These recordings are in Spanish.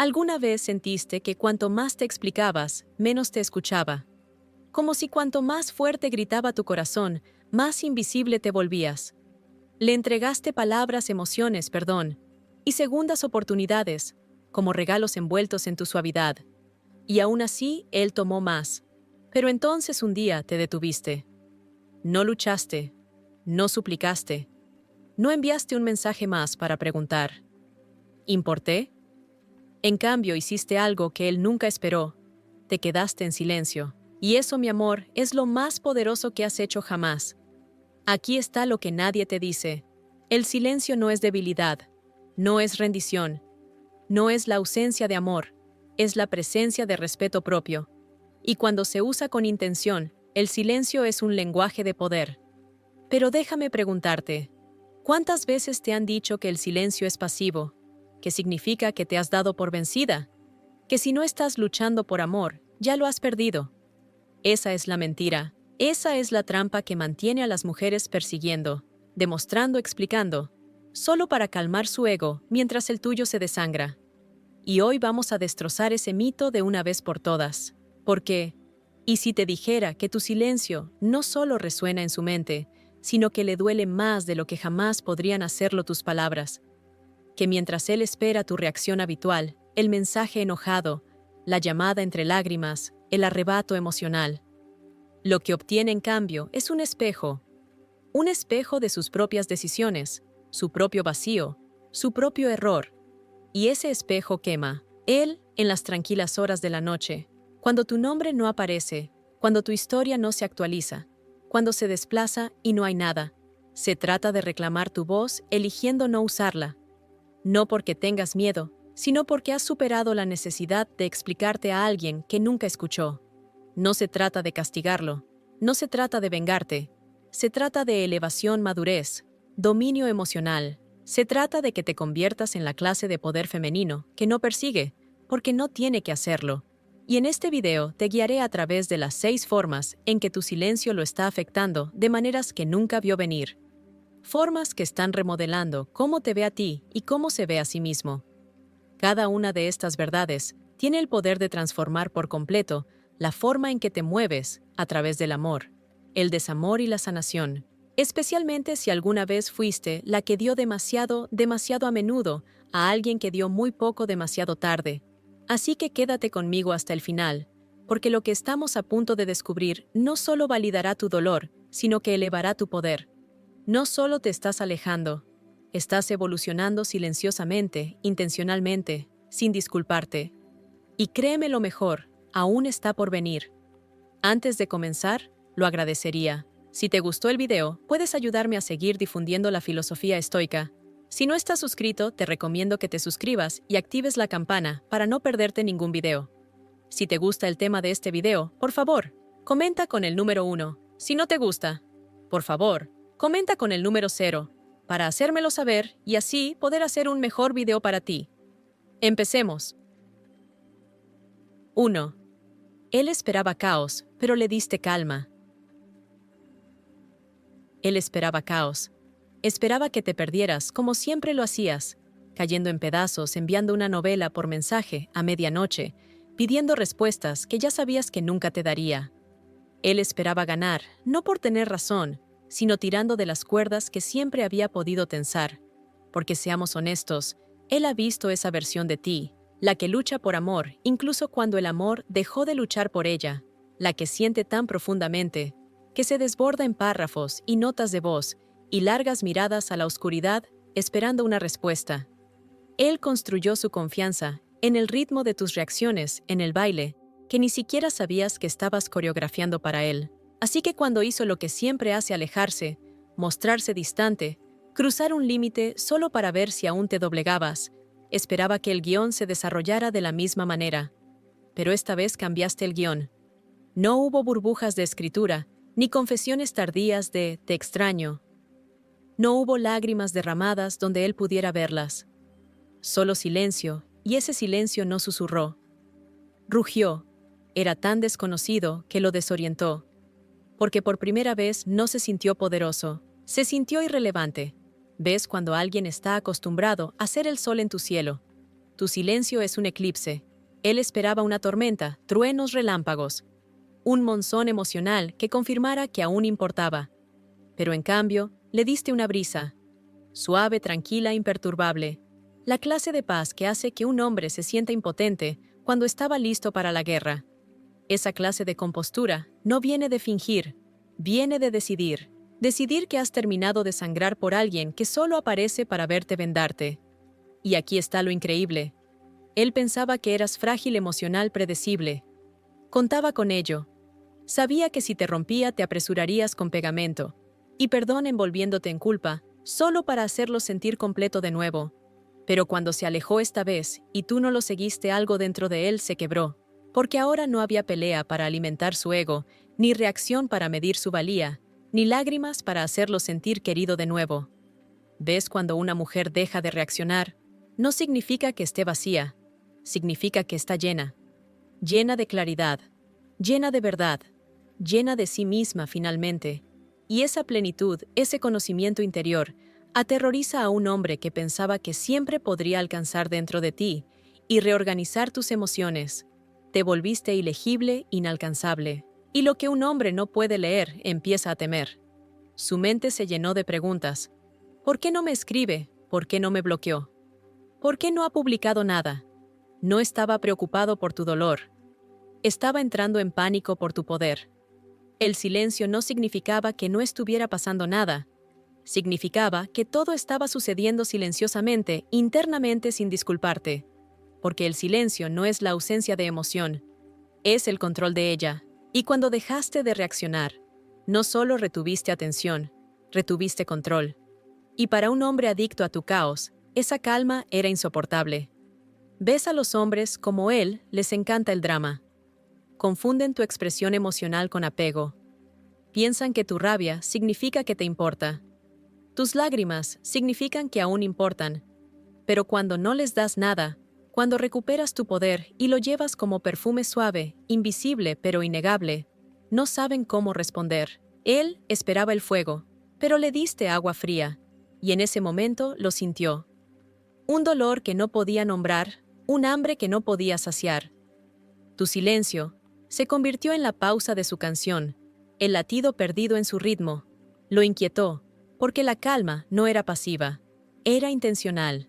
¿Alguna vez sentiste que cuanto más te explicabas, menos te escuchaba? Como si cuanto más fuerte gritaba tu corazón, más invisible te volvías. Le entregaste palabras, emociones, perdón, y segundas oportunidades, como regalos envueltos en tu suavidad. Y aún así, él tomó más. Pero entonces un día te detuviste. No luchaste, no suplicaste, no enviaste un mensaje más para preguntar. ¿Importé? En cambio, hiciste algo que él nunca esperó. Te quedaste en silencio. Y eso, mi amor, es lo más poderoso que has hecho jamás. Aquí está lo que nadie te dice. El silencio no es debilidad, no es rendición, no es la ausencia de amor, es la presencia de respeto propio. Y cuando se usa con intención, el silencio es un lenguaje de poder. Pero déjame preguntarte, ¿cuántas veces te han dicho que el silencio es pasivo? ¿Que significa que te has dado por vencida? ¿Que si no estás luchando por amor, ya lo has perdido? Esa es la mentira. Esa es la trampa que mantiene a las mujeres persiguiendo, demostrando, explicando, solo para calmar su ego mientras el tuyo se desangra. Y hoy vamos a destrozar ese mito de una vez por todas. Porque, ¿y si te dijera que tu silencio no solo resuena en su mente, sino que le duele más de lo que jamás podrían hacerlo tus palabras? Que mientras él espera tu reacción habitual, el mensaje enojado, la llamada entre lágrimas, el arrebato emocional, lo que obtiene en cambio es un espejo de sus propias decisiones, su propio vacío, su propio error. Y ese espejo quema, él en las tranquilas horas de la noche, cuando tu nombre no aparece, cuando tu historia no se actualiza, cuando se desplaza y no hay nada. Se trata de reclamar tu voz eligiendo no usarla. No porque tengas miedo, sino porque has superado la necesidad de explicarte a alguien que nunca escuchó. No se trata de castigarlo, no se trata de vengarte, se trata de elevación, madurez, dominio emocional, se trata de que te conviertas en la clase de poder femenino que no persigue, porque no tiene que hacerlo. Y en este video te guiaré a través de las 6 formas en que tu silencio lo está afectando de maneras que nunca vio venir. Formas que están remodelando cómo te ve a ti y cómo se ve a sí mismo. Cada una de estas verdades tiene el poder de transformar por completo la forma en que te mueves a través del amor, el desamor y la sanación, especialmente si alguna vez fuiste la que dio demasiado, demasiado a menudo a alguien que dio muy poco demasiado tarde. Así que quédate conmigo hasta el final, porque lo que estamos a punto de descubrir no solo validará tu dolor, sino que elevará tu poder. No solo te estás alejando, estás evolucionando silenciosamente, intencionalmente, sin disculparte. Y créeme lo mejor, aún está por venir. Antes de comenzar, lo agradecería. Si te gustó el video, puedes ayudarme a seguir difundiendo la filosofía estoica. Si no estás suscrito, te recomiendo que te suscribas y actives la campana para no perderte ningún video. Si te gusta el tema de este video, por favor, comenta con el número 1. Si no te gusta, por favor, comenta con el número 0, para hacérmelo saber y así poder hacer un mejor video para ti. Empecemos. 1. Él esperaba caos, pero le diste calma. Él esperaba caos. Esperaba que te perdieras como siempre lo hacías, cayendo en pedazos, enviando una novela por mensaje a medianoche, pidiendo respuestas que ya sabías que nunca te daría. Él esperaba ganar, no por tener razón, sino tirando de las cuerdas que siempre había podido tensar. Porque seamos honestos, él ha visto esa versión de ti, la que lucha por amor, incluso cuando el amor dejó de luchar por ella, la que siente tan profundamente, que se desborda en párrafos y notas de voz y largas miradas a la oscuridad, esperando una respuesta. Él construyó su confianza en el ritmo de tus reacciones, en el baile, que ni siquiera sabías que estabas coreografiando para él. Así que cuando hizo lo que siempre hace alejarse, mostrarse distante, cruzar un límite solo para ver si aún te doblegabas, esperaba que el guión se desarrollara de la misma manera. Pero esta vez cambiaste el guión. No hubo burbujas de escritura, ni confesiones tardías de «te extraño». No hubo lágrimas derramadas donde él pudiera verlas. Solo silencio, y ese silencio no susurró. Rugió. Era tan desconocido que lo desorientó. Porque por primera vez no se sintió poderoso, se sintió irrelevante. ¿Ves cuando alguien está acostumbrado a ser el sol en tu cielo? Tu silencio es un eclipse. Él esperaba una tormenta, truenos, relámpagos, un monzón emocional que confirmara que aún importaba. Pero en cambio, le diste una brisa, suave, tranquila, imperturbable. La clase de paz que hace que un hombre se sienta impotente cuando estaba listo para la guerra. Esa clase de compostura no viene de fingir, viene de decidir. Decidir que has terminado de sangrar por alguien que solo aparece para verte vendarte. Y aquí está lo increíble. Él pensaba que eras frágil, emocional, predecible. Contaba con ello. Sabía que si te rompía te apresurarías con pegamento y perdón envolviéndote en culpa, solo para hacerlo sentir completo de nuevo. Pero cuando se alejó esta vez y tú no lo seguiste, algo dentro de él se quebró, porque ahora no había pelea para alimentar su ego, ni reacción para medir su valía, ni lágrimas para hacerlo sentir querido de nuevo. ¿Ves? Cuando una mujer deja de reaccionar, no significa que esté vacía, significa que está llena. Llena de claridad, llena de verdad, llena de sí misma finalmente. Y esa plenitud, ese conocimiento interior, aterroriza a un hombre que pensaba que siempre podría alcanzar dentro de ti y reorganizar tus emociones. Te volviste ilegible, inalcanzable. Y lo que un hombre no puede leer empieza a temer. Su mente se llenó de preguntas. ¿Por qué no me escribe? ¿Por qué no me bloqueó? ¿Por qué no ha publicado nada? No estaba preocupado por tu dolor. Estaba entrando en pánico por tu poder. El silencio no significaba que no estuviera pasando nada. Significaba que todo estaba sucediendo silenciosamente, internamente, sin disculparte. Porque el silencio no es la ausencia de emoción, es el control de ella. Y cuando dejaste de reaccionar, no solo retuviste atención, retuviste control. Y para un hombre adicto a tu caos, esa calma era insoportable. Ves a los hombres como él, les encanta el drama. Confunden tu expresión emocional con apego. Piensan que tu rabia significa que te importa. Tus lágrimas significan que aún importan. Pero cuando no les das nada, cuando recuperas tu poder y lo llevas como perfume suave, invisible pero innegable, no saben cómo responder. Él esperaba el fuego, pero le diste agua fría, y en ese momento lo sintió. Un dolor que no podía nombrar, un hambre que no podía saciar. Tu silencio se convirtió en la pausa de su canción, el latido perdido en su ritmo. Lo inquietó, porque la calma no era pasiva, era intencional.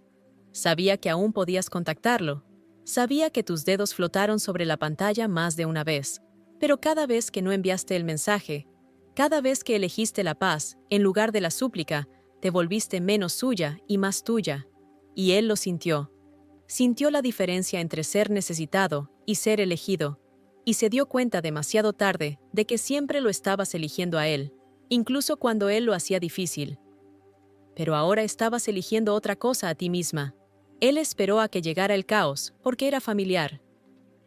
Sabía que aún podías contactarlo. Sabía que tus dedos flotaron sobre la pantalla más de una vez. Pero cada vez que no enviaste el mensaje, cada vez que elegiste la paz en lugar de la súplica, te volviste menos suya y más tuya. Y él lo sintió. Sintió la diferencia entre ser necesitado y ser elegido. Y se dio cuenta demasiado tarde de que siempre lo estabas eligiendo a él, incluso cuando él lo hacía difícil. Pero ahora estabas eligiendo otra cosa a ti misma. Él esperó a que llegara el caos, porque era familiar.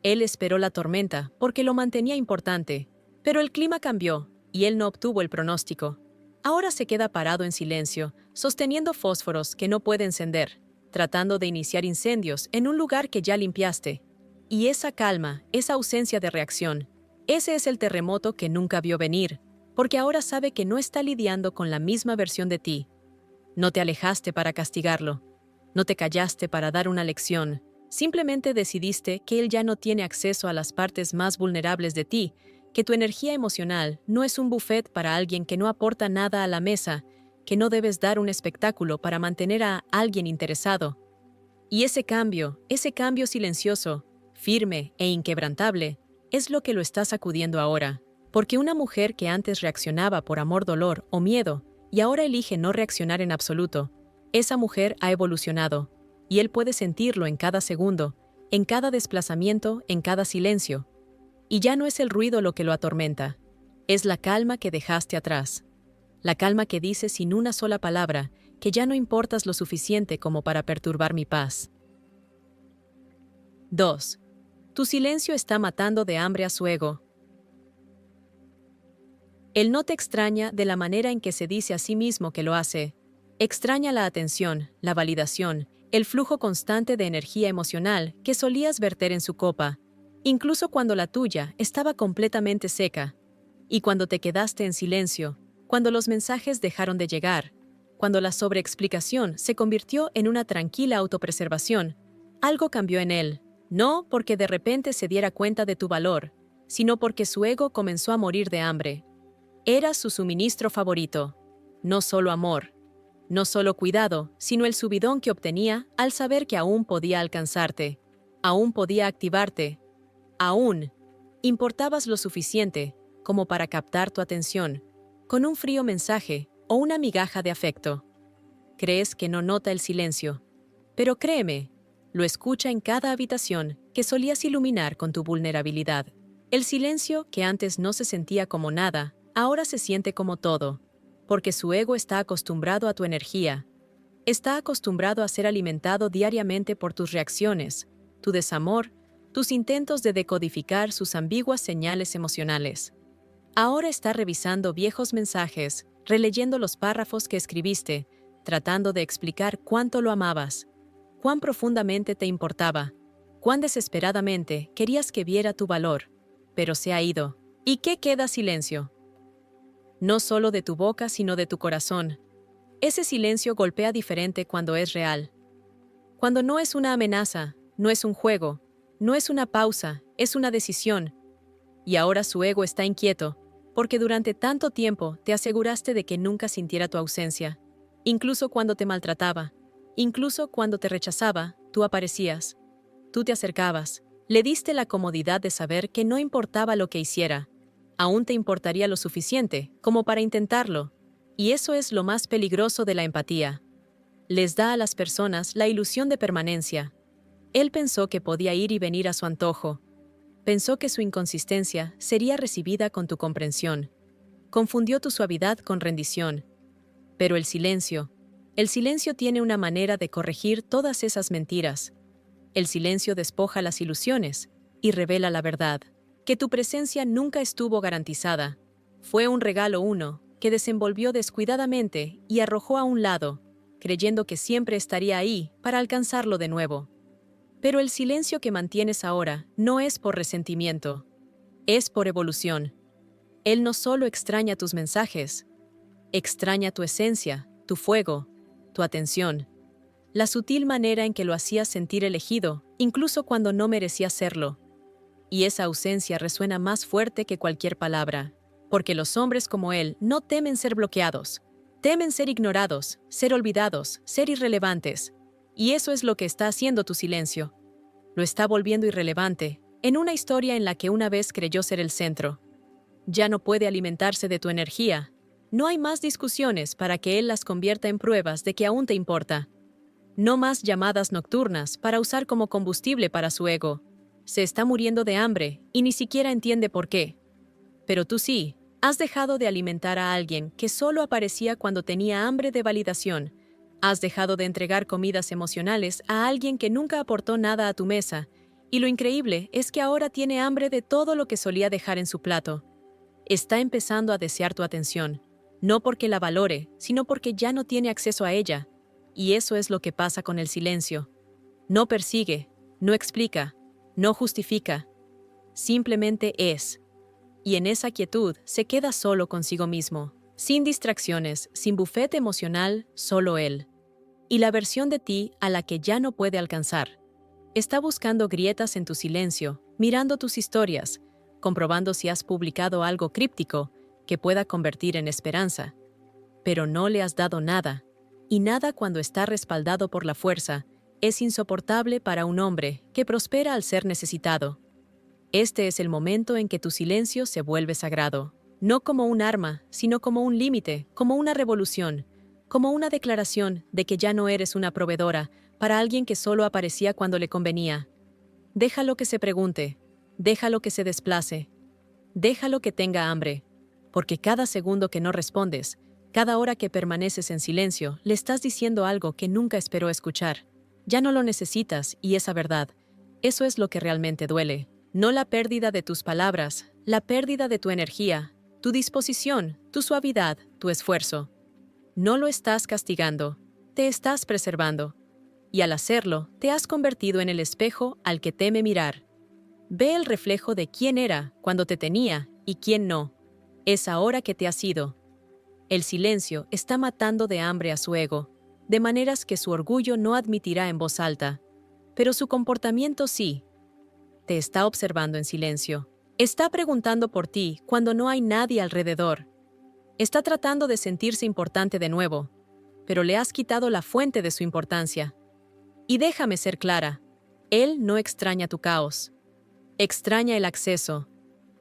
Él esperó la tormenta, porque lo mantenía importante. Pero el clima cambió, y él no obtuvo el pronóstico. Ahora se queda parado en silencio, sosteniendo fósforos que no puede encender, tratando de iniciar incendios en un lugar que ya limpiaste. Y esa calma, esa ausencia de reacción, ese es el terremoto que nunca vio venir, porque ahora sabe que no está lidiando con la misma versión de ti. No te alejaste para castigarlo. No te callaste para dar una lección. Simplemente decidiste que él ya no tiene acceso a las partes más vulnerables de ti, que tu energía emocional no es un buffet para alguien que no aporta nada a la mesa, que no debes dar un espectáculo para mantener a alguien interesado. Y ese cambio silencioso, firme e inquebrantable, es lo que lo está sacudiendo ahora. Porque una mujer que antes reaccionaba por amor, dolor o miedo, y ahora elige no reaccionar en absoluto, esa mujer ha evolucionado, y él puede sentirlo en cada segundo, en cada desplazamiento, en cada silencio. Y ya no es el ruido lo que lo atormenta, es la calma que dejaste atrás. La calma que dice sin una sola palabra que ya no importas lo suficiente como para perturbar mi paz. 2. Tu silencio está matando de hambre a su ego. Él no te extraña de la manera en que se dice a sí mismo que lo hace. Extraña la atención, la validación, el flujo constante de energía emocional que solías verter en su copa, incluso cuando la tuya estaba completamente seca. Y cuando te quedaste en silencio, cuando los mensajes dejaron de llegar, cuando la sobreexplicación se convirtió en una tranquila autopreservación, Algo cambió en él, no porque de repente se diera cuenta de tu valor, sino porque su ego comenzó a morir de hambre. Era su suministro favorito. No solo amor, no solo cuidado, sino el subidón que obtenía al saber que aún podía alcanzarte, aún podía activarte, aún importabas lo suficiente como para captar tu atención, con un frío mensaje o una migaja de afecto. Crees que no nota el silencio, pero créeme, lo escucha en cada habitación que solías iluminar con tu vulnerabilidad. El silencio, que antes no se sentía como nada, ahora se siente como todo, porque su ego está acostumbrado a tu energía, está acostumbrado a ser alimentado diariamente por tus reacciones, tu desamor, tus intentos de decodificar sus ambiguas señales emocionales. Ahora está revisando viejos mensajes, releyendo los párrafos que escribiste, tratando de explicar cuánto lo amabas, cuán profundamente te importaba, cuán desesperadamente querías que viera tu valor, pero se ha ido. ¿Y qué queda? Silencio. No solo de tu boca, sino de tu corazón. Ese silencio golpea diferente cuando es real. Cuando no es una amenaza, no es un juego, no es una pausa, es una decisión. Y ahora su ego está inquieto, porque durante tanto tiempo te aseguraste de que nunca sintiera tu ausencia. Incluso cuando te maltrataba, incluso cuando te rechazaba, tú aparecías. Tú te acercabas, le diste la comodidad de saber que no importaba lo que hiciera, aún te importaría lo suficiente como para intentarlo. Y eso es lo más peligroso de la empatía. Les da a las personas la ilusión de permanencia. Él pensó que podía ir y venir a su antojo. Pensó que su inconsistencia sería recibida con tu comprensión. Confundió tu suavidad con rendición. Pero el silencio tiene una manera de corregir todas esas mentiras. El silencio despoja las ilusiones y revela la verdad, que tu presencia nunca estuvo garantizada. Fue un regalo uno que desenvolvió descuidadamente y arrojó a un lado, creyendo que siempre estaría ahí para alcanzarlo de nuevo. Pero el silencio que mantienes ahora no es por resentimiento, es por evolución. Él no solo extraña tus mensajes, extraña tu esencia, tu fuego, tu atención, la sutil manera en que lo hacías sentir elegido, incluso cuando no merecías serlo. Y esa ausencia resuena más fuerte que cualquier palabra, porque los hombres como él no temen ser bloqueados, temen ser ignorados, ser olvidados, ser irrelevantes. Y eso es lo que está haciendo tu silencio. Lo está volviendo irrelevante, en una historia en la que una vez creyó ser el centro. Ya no puede alimentarse de tu energía. No hay más discusiones para que él las convierta en pruebas de que aún te importa. No más llamadas nocturnas para usar como combustible para su ego. Se está muriendo de hambre y ni siquiera entiende por qué. Pero tú sí, has dejado de alimentar a alguien que solo aparecía cuando tenía hambre de validación. Has dejado de entregar comidas emocionales a alguien que nunca aportó nada a tu mesa. Y lo increíble es que ahora tiene hambre de todo lo que solía dejar en su plato. Está empezando a desear tu atención, no porque la valore, sino porque ya no tiene acceso a ella. Y eso es lo que pasa con el silencio. No persigue, no explica, no justifica. Simplemente es. Y en esa quietud se queda solo consigo mismo, sin distracciones, sin bufete emocional, solo él. Y la versión de ti a la que ya no puede alcanzar. Está buscando grietas en tu silencio, mirando tus historias, comprobando si has publicado algo críptico que pueda convertir en esperanza. Pero no le has dado nada, y nada cuando está respaldado por la fuerza es insoportable para un hombre que prospera al ser necesitado. Este es el momento en que tu silencio se vuelve sagrado, no como un arma, sino como un límite, como una revolución, como una declaración de que ya no eres una proveedora para alguien que solo aparecía cuando le convenía. Déjalo que se pregunte, déjalo que se desplace, déjalo que tenga hambre, porque cada segundo que no respondes, cada hora que permaneces en silencio, le estás diciendo algo que nunca esperó escuchar. Ya no lo necesitas, y esa verdad, eso es lo que realmente duele. No la pérdida de tus palabras, la pérdida de tu energía, tu disposición, tu suavidad, tu esfuerzo. No lo estás castigando, te estás preservando. Y al hacerlo, te has convertido en el espejo al que teme mirar. Ve el reflejo de quién era cuando te tenía y quién no. Es ahora que te has ido. El silencio está matando de hambre a su ego, de maneras que su orgullo no admitirá en voz alta. pero su comportamiento sí. Te está observando en silencio. Está preguntando por ti cuando no hay nadie alrededor. Está tratando de sentirse importante de nuevo, pero le has quitado la fuente de su importancia. Y déjame ser clara, él no extraña tu caos. Extraña el acceso.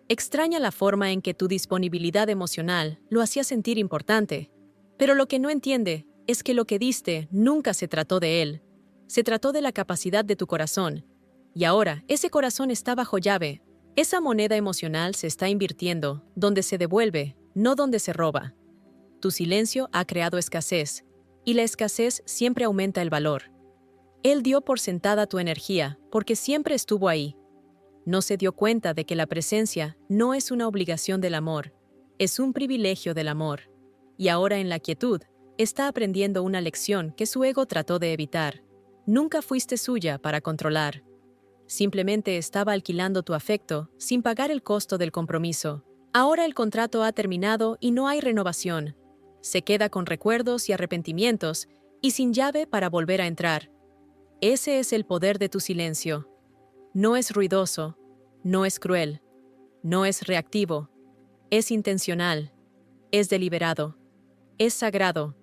Extraña la forma en que tu disponibilidad emocional lo hacía sentir importante. Pero lo que no entiende es que lo que diste nunca se trató de él. Se trató de la capacidad de tu corazón. Y ahora, ese corazón está bajo llave. Esa moneda emocional se está invirtiendo donde se devuelve, no donde se roba. Tu silencio ha creado escasez, y la escasez siempre aumenta el valor. Él dio por sentada tu energía, porque siempre estuvo ahí. No se dio cuenta de que la presencia no es una obligación del amor, es un privilegio del amor. Y ahora en la quietud, está aprendiendo una lección que su ego trató de evitar. Nunca fuiste suya para controlar. Simplemente estaba alquilando tu afecto sin pagar el costo del compromiso. Ahora el contrato ha terminado y no hay renovación. Se queda con recuerdos y arrepentimientos y sin llave para volver a entrar. Ese es el poder de tu silencio. No es ruidoso, no es cruel, no es reactivo, es intencional, es deliberado, es sagrado.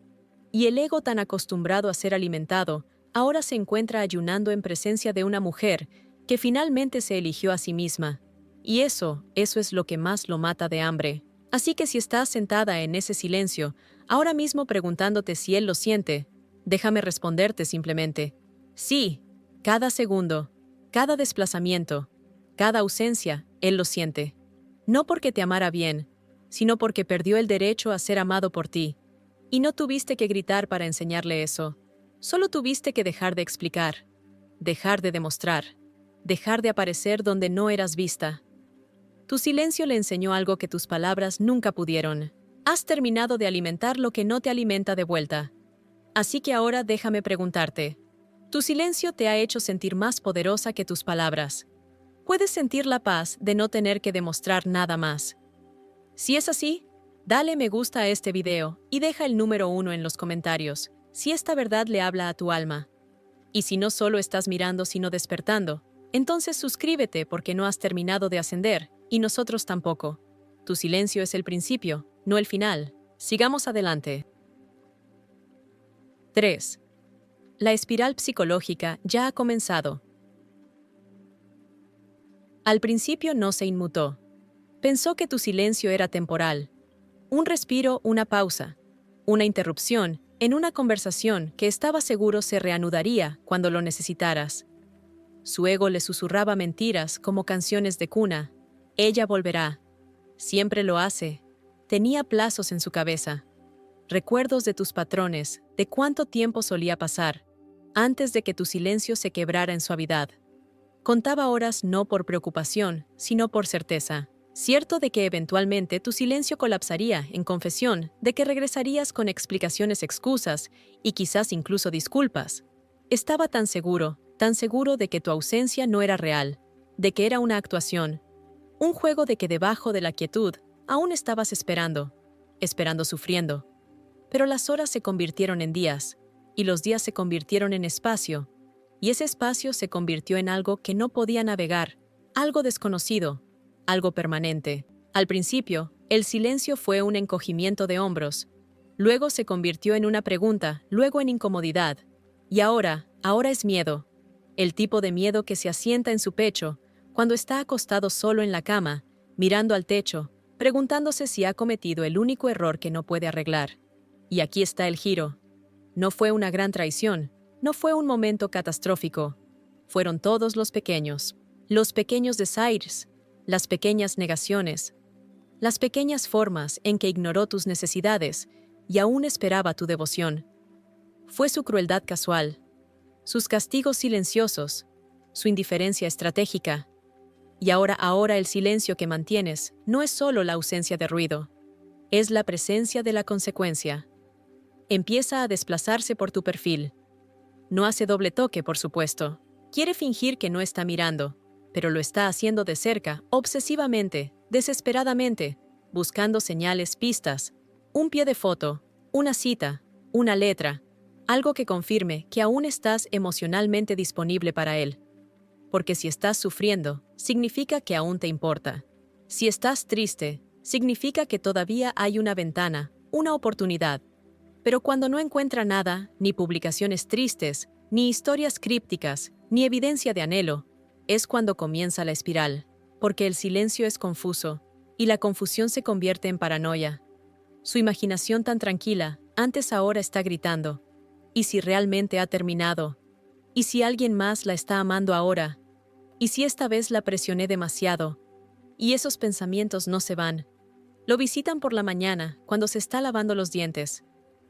Y el ego tan acostumbrado a ser alimentado, ahora se encuentra ayunando en presencia de una mujer que finalmente se eligió a sí misma. Y eso es lo que más lo mata de hambre. Así que si estás sentada en ese silencio, ahora mismo preguntándote si él lo siente, déjame responderte simplemente. Sí, cada segundo, cada desplazamiento, cada ausencia, él lo siente. No porque te amara bien, sino porque perdió el derecho a ser amado por ti. Y no tuviste que gritar para enseñarle eso. Solo tuviste que dejar de explicar, dejar de demostrar, dejar de aparecer donde no eras vista. Tu silencio le enseñó algo que tus palabras nunca pudieron. Has terminado de alimentar lo que no te alimenta de vuelta. Así que ahora déjame preguntarte. Tu silencio te ha hecho sentir más poderosa que tus palabras. Puedes sentir la paz de no tener que demostrar nada más. Si es así, dale me gusta a este video y deja el número 1 en los comentarios, si esta verdad le habla a tu alma. Y si no solo estás mirando sino despertando, entonces suscríbete porque no has terminado de ascender, y nosotros tampoco. Tu silencio es el principio, no el final. Sigamos adelante. 3. La espiral psicológica ya ha comenzado. Al principio no se inmutó. Pensó que tu silencio era temporal. Un respiro, una pausa, una interrupción en una conversación que estaba seguro se reanudaría cuando lo necesitaras. Su ego le susurraba mentiras como canciones de cuna. Ella volverá. Siempre lo hace. Tenía plazos en su cabeza. Recuerdos de tus patrones, de cuánto tiempo solía pasar, antes de que tu silencio se quebrara en suavidad. Contaba horas no por preocupación, sino por certeza. Cierto de que eventualmente tu silencio colapsaría en confesión, de que regresarías con explicaciones, excusas y quizás incluso disculpas. Estaba tan seguro de que tu ausencia no era real, de que era una actuación, un juego de que debajo de la quietud aún estabas esperando sufriendo. Pero las horas se convirtieron en días, y los días se convirtieron en espacio, y ese espacio se convirtió en algo que no podía navegar, algo desconocido, algo permanente. Al principio, el silencio fue un encogimiento de hombros, luego se convirtió en una pregunta, luego en incomodidad, y ahora es miedo, el tipo de miedo que se asienta en su pecho cuando está acostado solo en la cama, mirando al techo, preguntándose si ha cometido el único error que no puede arreglar. Y aquí está el giro. No fue una gran traición, no fue un momento catastrófico. Fueron todos los pequeños desires, las pequeñas negaciones, las pequeñas formas en que ignoró tus necesidades y aún esperaba tu devoción. Fue su crueldad casual, sus castigos silenciosos, su indiferencia estratégica. Y ahora el silencio que mantienes no es solo la ausencia de ruido, es la presencia de la consecuencia. Empieza a desplazarse por tu perfil. No hace doble toque, por supuesto. Quiere fingir que no está mirando, pero lo está haciendo de cerca, obsesivamente, desesperadamente, buscando señales, pistas, un pie de foto, una cita, una letra, algo que confirme que aún estás emocionalmente disponible para él. Porque si estás sufriendo, significa que aún te importa. Si estás triste, significa que todavía hay una ventana, una oportunidad. Pero cuando no encuentra nada, ni publicaciones tristes, ni historias crípticas, ni evidencia de anhelo, es cuando comienza la espiral, porque el silencio es confuso, y la confusión se convierte en paranoia. Su imaginación tan tranquila, antes ahora está gritando. ¿Y si realmente ha terminado? ¿Y si alguien más la está amando ahora? ¿Y si esta vez la presioné demasiado? Y esos pensamientos no se van. Lo visitan por la mañana, cuando se está lavando los dientes.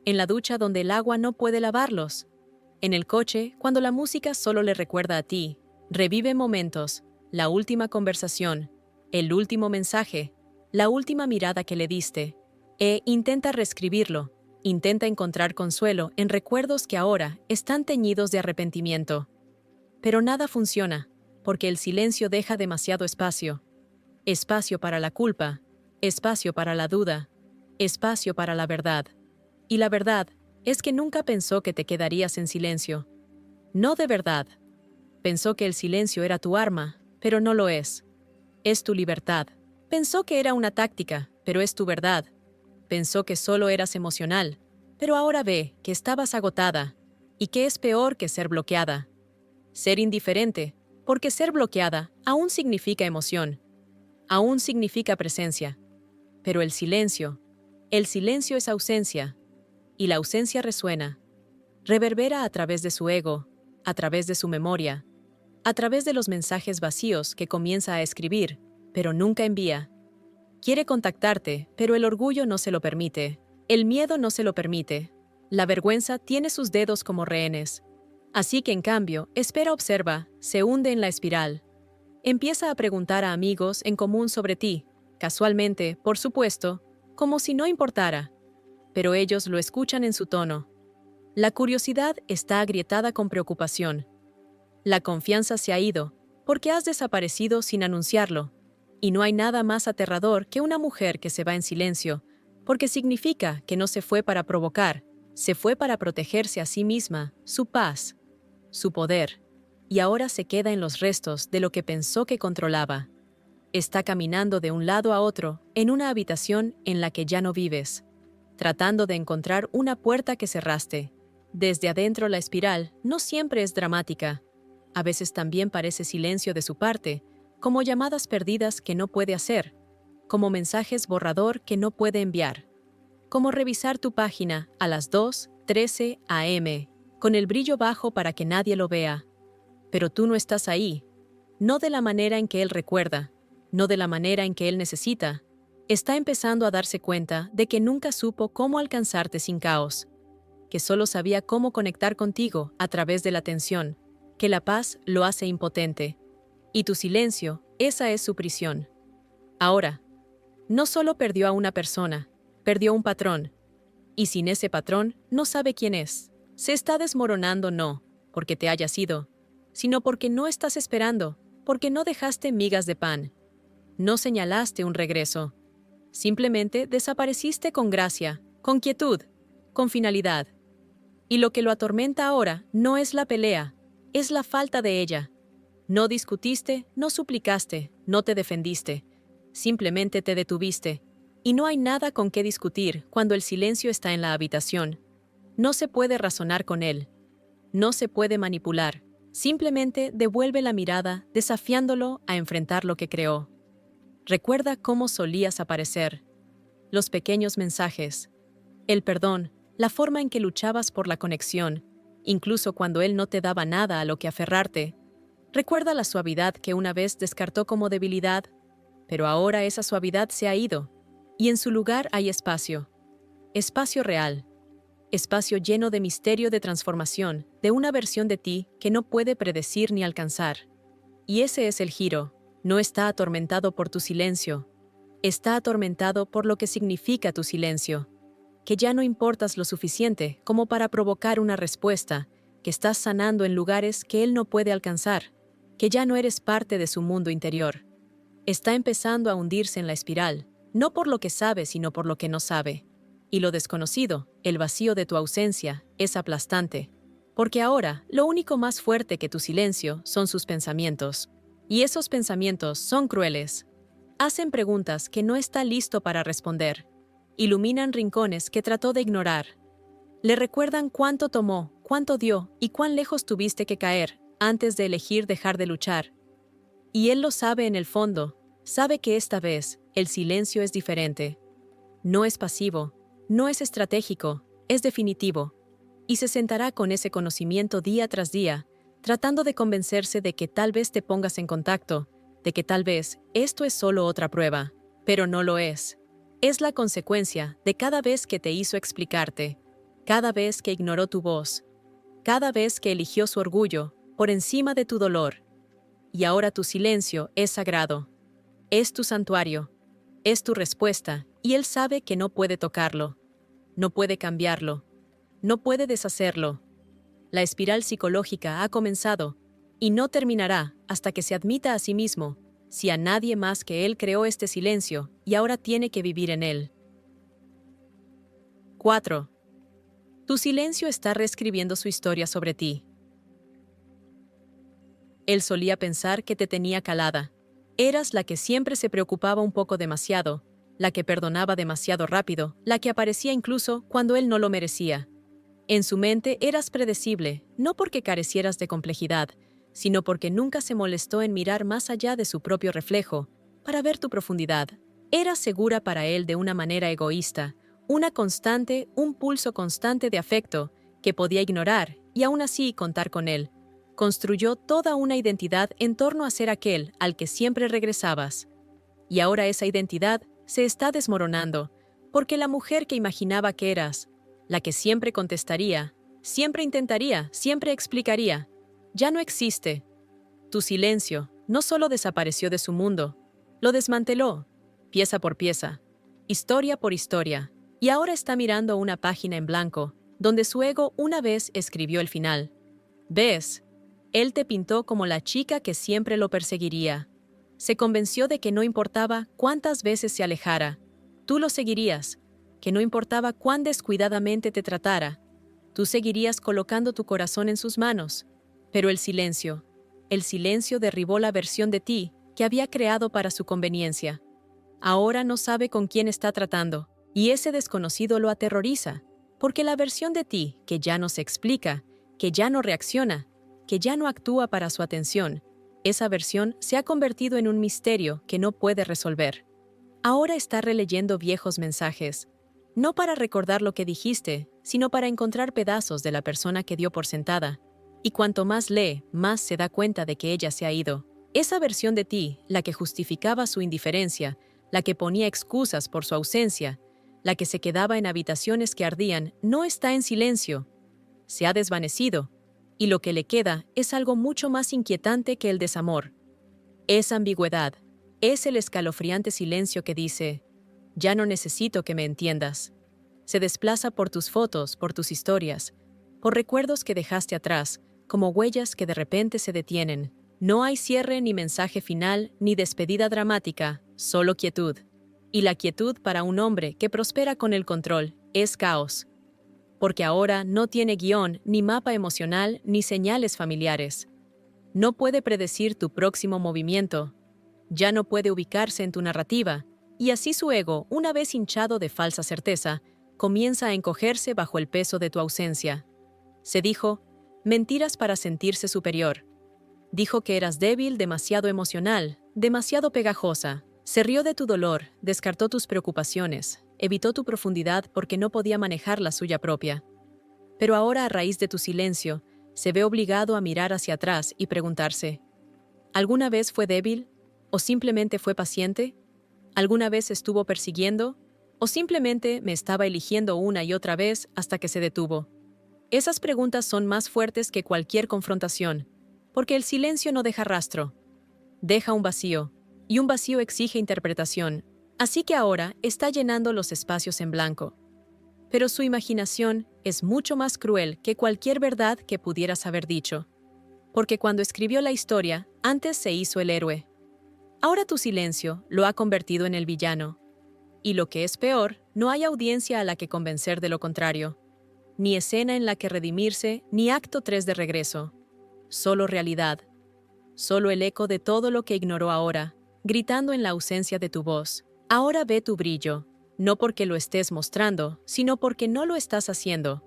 En la ducha donde el agua no puede lavarlos. En el coche, cuando la música solo le recuerda a ti. Revive momentos, la última conversación, el último mensaje, la última mirada que le diste. Intenta reescribirlo. Intenta encontrar consuelo en recuerdos que ahora están teñidos de arrepentimiento. Pero nada funciona, porque el silencio deja demasiado espacio. Espacio para la culpa, espacio para la duda, espacio para la verdad. Y la verdad es que nunca pensó que te quedarías en silencio. No de verdad. Pensó que el silencio era tu arma, pero no lo es. Es tu libertad. Pensó que era una táctica, pero es tu verdad. Pensó que solo eras emocional, pero ahora ve que estabas agotada y que es peor que ser bloqueada. Ser indiferente, porque ser bloqueada aún significa emoción, aún significa presencia. Pero el silencio es ausencia, y la ausencia resuena, reverbera a través de su ego, a través de su memoria, a través de los mensajes vacíos que comienza a escribir, pero nunca envía. Quiere contactarte, pero el orgullo no se lo permite. El miedo no se lo permite. La vergüenza tiene sus dedos como rehenes. Así que, en cambio, observa, se hunde en la espiral. Empieza a preguntar a amigos en común sobre ti, casualmente, por supuesto, como si no importara. Pero ellos lo escuchan en su tono. La curiosidad está agrietada con preocupación. La confianza se ha ido, porque has desaparecido sin anunciarlo. Y no hay nada más aterrador que una mujer que se va en silencio, porque significa que no se fue para provocar, se fue para protegerse a sí misma, su paz, su poder, y ahora se queda en los restos de lo que pensó que controlaba. Está caminando de un lado a otro en una habitación en la que ya no vives, tratando de encontrar una puerta que cerraste. Desde adentro la espiral no siempre es dramática. A veces también parece silencio de su parte, como llamadas perdidas que no puede hacer, como mensajes borrador que no puede enviar, como revisar tu página a las 2:13 a.m., con el brillo bajo para que nadie lo vea. Pero tú no estás ahí, no de la manera en que él recuerda, no de la manera en que él necesita. Está empezando a darse cuenta de que nunca supo cómo alcanzarte sin caos, que solo sabía cómo conectar contigo a través de la tensión, que la paz lo hace impotente. Y tu silencio, esa es su prisión. Ahora, no solo perdió a una persona, perdió un patrón. Y sin ese patrón, no sabe quién es. Se está desmoronando no porque te hayas ido, sino porque no estás esperando, porque no dejaste migas de pan. No señalaste un regreso. Simplemente desapareciste con gracia, con quietud, con finalidad. Y lo que lo atormenta ahora no es la pelea, es la falta de ella. No discutiste, no suplicaste, no te defendiste. Simplemente te detuviste. Y no hay nada con qué discutir cuando el silencio está en la habitación. No se puede razonar con él. No se puede manipular. Simplemente devuelve la mirada, desafiándolo a enfrentar lo que creó. Recuerda cómo solías aparecer. Los pequeños mensajes. El perdón, la forma en que luchabas por la conexión, incluso cuando él no te daba nada a lo que aferrarte. Recuerda la suavidad que una vez descartó como debilidad, pero ahora esa suavidad se ha ido, y en su lugar hay espacio. Espacio real. Espacio lleno de misterio de transformación, de una versión de ti que no puede predecir ni alcanzar. Y ese es el giro. No está atormentado por tu silencio. Está atormentado por lo que significa tu silencio. Que ya no importas lo suficiente como para provocar una respuesta, que estás sanando en lugares que él no puede alcanzar, que ya no eres parte de su mundo interior. Está empezando a hundirse en la espiral, no por lo que sabe, sino por lo que no sabe. Y lo desconocido, el vacío de tu ausencia, es aplastante. Porque ahora, lo único más fuerte que tu silencio son sus pensamientos. Y esos pensamientos son crueles. Hacen preguntas que no está listo para responder. Iluminan rincones que trató de ignorar. Le recuerdan cuánto tomó, cuánto dio y cuán lejos tuviste que caer antes de elegir dejar de luchar. Y él lo sabe en el fondo, sabe que esta vez el silencio es diferente. No es pasivo, no es estratégico, es definitivo. Y se sentará con ese conocimiento día tras día, tratando de convencerse de que tal vez te pongas en contacto, de que tal vez esto es solo otra prueba, pero no lo es. Es la consecuencia de cada vez que te hizo explicarte, cada vez que ignoró tu voz, cada vez que eligió su orgullo por encima de tu dolor. Y ahora tu silencio es sagrado. Es tu santuario. Es tu respuesta, y él sabe que no puede tocarlo. No puede cambiarlo. No puede deshacerlo. La espiral psicológica ha comenzado, y no terminará hasta que se admita a sí mismo, si a nadie más que él creó este silencio y ahora tiene que vivir en él. 4. Tu silencio está reescribiendo su historia sobre ti. Él solía pensar que te tenía calada. Eras la que siempre se preocupaba un poco demasiado, la que perdonaba demasiado rápido, la que aparecía incluso cuando él no lo merecía. En su mente eras predecible, no porque carecieras de complejidad, sino porque nunca se molestó en mirar más allá de su propio reflejo, para ver tu profundidad. Eras segura para él de una manera egoísta, una constante, un pulso constante de afecto, que podía ignorar y aún así contar con él. Construyó toda una identidad en torno a ser aquel al que siempre regresabas. Y ahora esa identidad se está desmoronando, porque la mujer que imaginaba que eras, la que siempre contestaría, siempre intentaría, siempre explicaría, ya no existe. Tu silencio no solo desapareció de su mundo, lo desmanteló, pieza por pieza, historia por historia, y ahora está mirando una página en blanco, donde su ego una vez escribió el final. ¿Ves? Él te pintó como la chica que siempre lo perseguiría. Se convenció de que no importaba cuántas veces se alejara, tú lo seguirías, que no importaba cuán descuidadamente te tratara, tú seguirías colocando tu corazón en sus manos. Pero el silencio derribó la versión de ti que había creado para su conveniencia. Ahora no sabe con quién está tratando, y ese desconocido lo aterroriza, porque la versión de ti que ya no se explica, que ya no reacciona, que ya no actúa para su atención, esa versión se ha convertido en un misterio que no puede resolver. Ahora está releyendo viejos mensajes, no para recordar lo que dijiste, sino para encontrar pedazos de la persona que dio por sentada. Y cuanto más lee, más se da cuenta de que ella se ha ido. Esa versión de ti, la que justificaba su indiferencia, la que ponía excusas por su ausencia, la que se quedaba en habitaciones que ardían, no está en silencio. Se ha desvanecido, y lo que le queda es algo mucho más inquietante que el desamor. Es ambigüedad, es el escalofriante silencio que dice, ya no necesito que me entiendas. Se desplaza por tus fotos, por tus historias, por recuerdos que dejaste atrás, como huellas que de repente se detienen. No hay cierre ni mensaje final ni despedida dramática, solo quietud. Y la quietud para un hombre que prospera con el control es caos. Porque ahora no tiene guión, ni mapa emocional, ni señales familiares. No puede predecir tu próximo movimiento. Ya no puede ubicarse en tu narrativa, y así su ego, una vez hinchado de falsa certeza, comienza a encogerse bajo el peso de tu ausencia. Se dijo, mentiras para sentirse superior. Dijo que eras débil, demasiado emocional, demasiado pegajosa. Se rió de tu dolor, descartó tus preocupaciones, evitó tu profundidad porque no podía manejar la suya propia. Pero ahora, a raíz de tu silencio, se ve obligado a mirar hacia atrás y preguntarse, ¿alguna vez fue débil? ¿O simplemente fue paciente? ¿Alguna vez estuvo persiguiendo? ¿O simplemente me estaba eligiendo una y otra vez hasta que se detuvo? Esas preguntas son más fuertes que cualquier confrontación, porque el silencio no deja rastro. Deja un vacío, y un vacío exige interpretación, así que ahora está llenando los espacios en blanco. Pero su imaginación es mucho más cruel que cualquier verdad que pudieras haber dicho, porque cuando escribió la historia, antes se hizo el héroe. Ahora tu silencio lo ha convertido en el villano. Y lo que es peor, no hay audiencia a la que convencer de lo contrario. Ni escena en la que redimirse, ni acto 3 de regreso. Solo realidad. Solo el eco de todo lo que ignoró ahora, gritando en la ausencia de tu voz. Ahora ve tu brillo, no porque lo estés mostrando, sino porque no lo estás haciendo.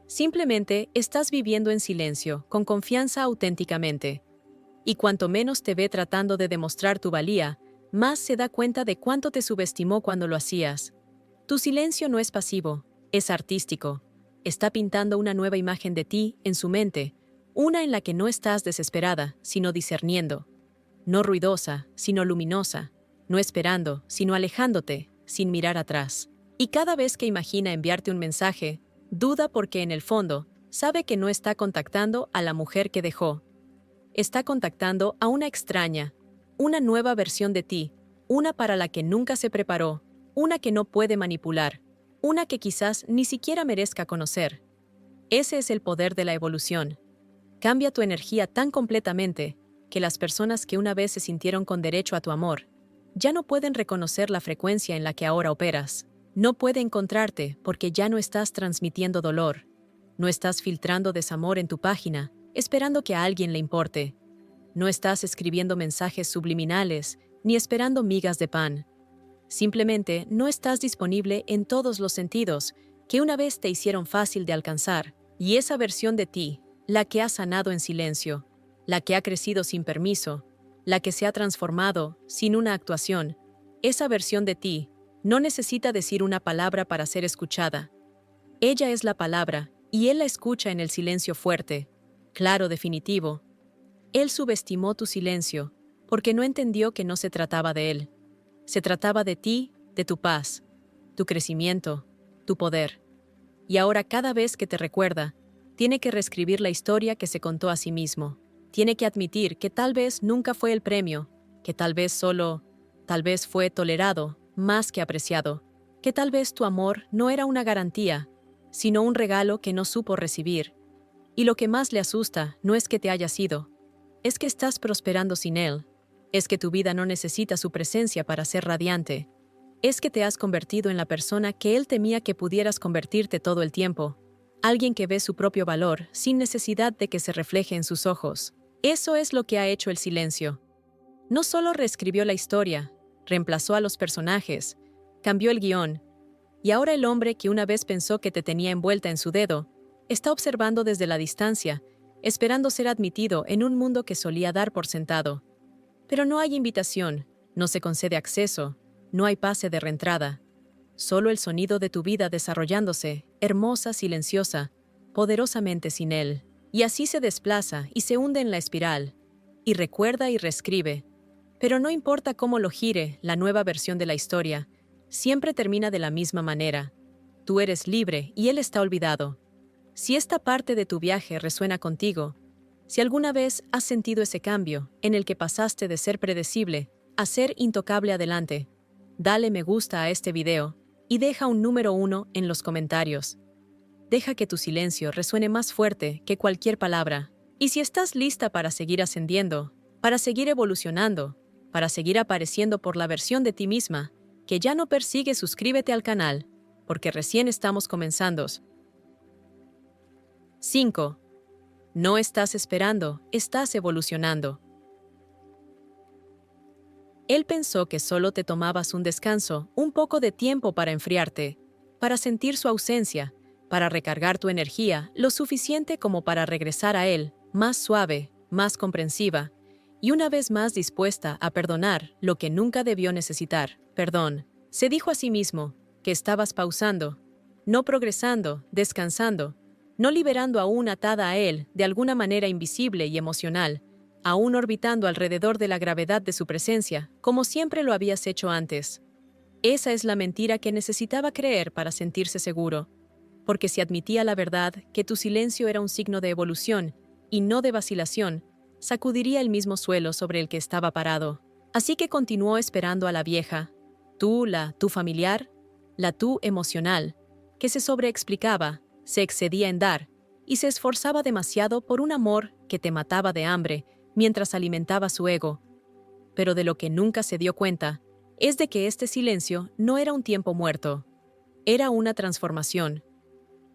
Simplemente estás viviendo en silencio, con confianza auténticamente. Y cuanto menos te ve tratando de demostrar tu valía, más se da cuenta de cuánto te subestimó cuando lo hacías. Tu silencio no es pasivo, es artístico. Está pintando una nueva imagen de ti en su mente, una en la que no estás desesperada, sino discerniendo. No ruidosa, sino luminosa. No esperando, sino alejándote, sin mirar atrás. Y cada vez que imagina enviarte un mensaje, duda porque en el fondo sabe que no está contactando a la mujer que dejó. Está contactando a una extraña, una nueva versión de ti, una para la que nunca se preparó, una que no puede manipular, una que quizás ni siquiera merezca conocer. Ese es el poder de la evolución. Cambia tu energía tan completamente que las personas que una vez se sintieron con derecho a tu amor, ya no pueden reconocer la frecuencia en la que ahora operas. No puede encontrarte porque ya no estás transmitiendo dolor. No estás filtrando desamor en tu página, esperando que a alguien le importe. No estás escribiendo mensajes subliminales, ni esperando migas de pan. Simplemente no estás disponible en todos los sentidos que una vez te hicieron fácil de alcanzar. Y esa versión de ti, la que ha sanado en silencio, la que ha crecido sin permiso, la que se ha transformado sin una actuación, esa versión de ti no necesita decir una palabra para ser escuchada. Ella es la palabra, y él la escucha en el silencio fuerte, claro, definitivo. Él subestimó tu silencio, porque no entendió que no se trataba de él. Se trataba de ti, de tu paz, tu crecimiento, tu poder. Y ahora cada vez que te recuerda, tiene que reescribir la historia que se contó a sí mismo. Tiene que admitir que tal vez nunca fue el premio, que tal vez fue tolerado, más que apreciado, que tal vez tu amor no era una garantía, sino un regalo que no supo recibir. Y lo que más le asusta no es que te hayas ido, es que estás prosperando sin él, es que tu vida no necesita su presencia para ser radiante, es que te has convertido en la persona que él temía que pudieras convertirte todo el tiempo, alguien que ve su propio valor sin necesidad de que se refleje en sus ojos. Eso es lo que ha hecho el silencio. No solo reescribió la historia, reemplazó a los personajes, cambió el guión, y ahora el hombre que una vez pensó que te tenía envuelta en su dedo, está observando desde la distancia, esperando ser admitido en un mundo que solía dar por sentado. Pero no hay invitación, no se concede acceso, no hay pase de reentrada. Solo el sonido de tu vida desarrollándose, hermosa, silenciosa, poderosamente sin él. Y así se desplaza y se hunde en la espiral, y recuerda y reescribe. Pero no importa cómo lo gire, la nueva versión de la historia siempre termina de la misma manera. Tú eres libre y él está olvidado. Si esta parte de tu viaje resuena contigo, si alguna vez has sentido ese cambio en el que pasaste de ser predecible a ser intocable adelante, dale me gusta a este video y deja un número 1 en los comentarios. Deja que tu silencio resuene más fuerte que cualquier palabra. Y si estás lista para seguir ascendiendo, para seguir evolucionando, para seguir apareciendo por la versión de ti misma que ya no persigue, suscríbete al canal, porque recién estamos comenzando. 5. No estás esperando, estás evolucionando. Él pensó que solo te tomabas un descanso, un poco de tiempo para enfriarte, para sentir su ausencia, para recargar tu energía lo suficiente como para regresar a él, más suave, más comprensiva, y una vez más dispuesta a perdonar lo que nunca debió necesitar, perdón. Se dijo a sí mismo que estabas pausando, no progresando, descansando, no liberando aún atada a él de alguna manera invisible y emocional, aún orbitando alrededor de la gravedad de su presencia, como siempre lo habías hecho antes. Esa es la mentira que necesitaba creer para sentirse seguro, porque si admitía la verdad que tu silencio era un signo de evolución y no de vacilación, sacudiría el mismo suelo sobre el que estaba parado. Así que continuó esperando a la vieja, tú familiar, la tú emocional, que se sobreexplicaba, se excedía en dar, y se esforzaba demasiado por un amor que te mataba de hambre mientras alimentaba su ego. Pero de lo que nunca se dio cuenta es de que este silencio no era un tiempo muerto, era una transformación.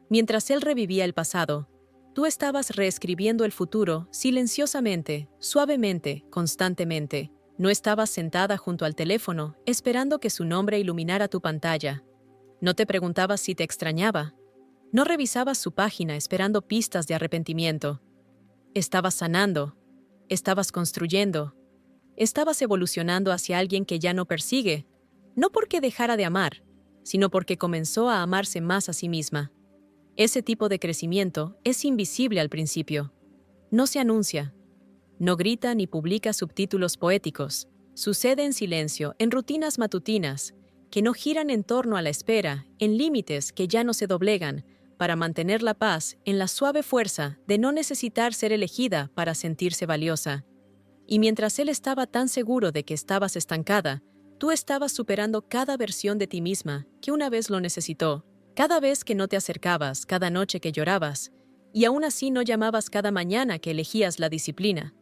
Mientras él revivía el pasado, tú estabas reescribiendo el futuro silenciosamente, suavemente, constantemente. No estabas sentada junto al teléfono, esperando que su nombre iluminara tu pantalla. No te preguntabas si te extrañaba. No revisabas su página esperando pistas de arrepentimiento. Estabas sanando. Estabas construyendo. Estabas evolucionando hacia alguien que ya no persigue, no porque dejara de amar, sino porque comenzó a amarse más a sí misma. Ese tipo de crecimiento es invisible al principio. No se anuncia. No grita ni publica subtítulos poéticos. Sucede en silencio, en rutinas matutinas, que no giran en torno a la espera, en límites que ya no se doblegan, para mantener la paz en la suave fuerza de no necesitar ser elegida para sentirse valiosa. Y mientras él estaba tan seguro de que estabas estancada, tú estabas superando cada versión de ti misma que una vez lo necesitó, cada vez que no te acercabas, cada noche que llorabas, y aún así no llamabas cada mañana que elegías la disciplina.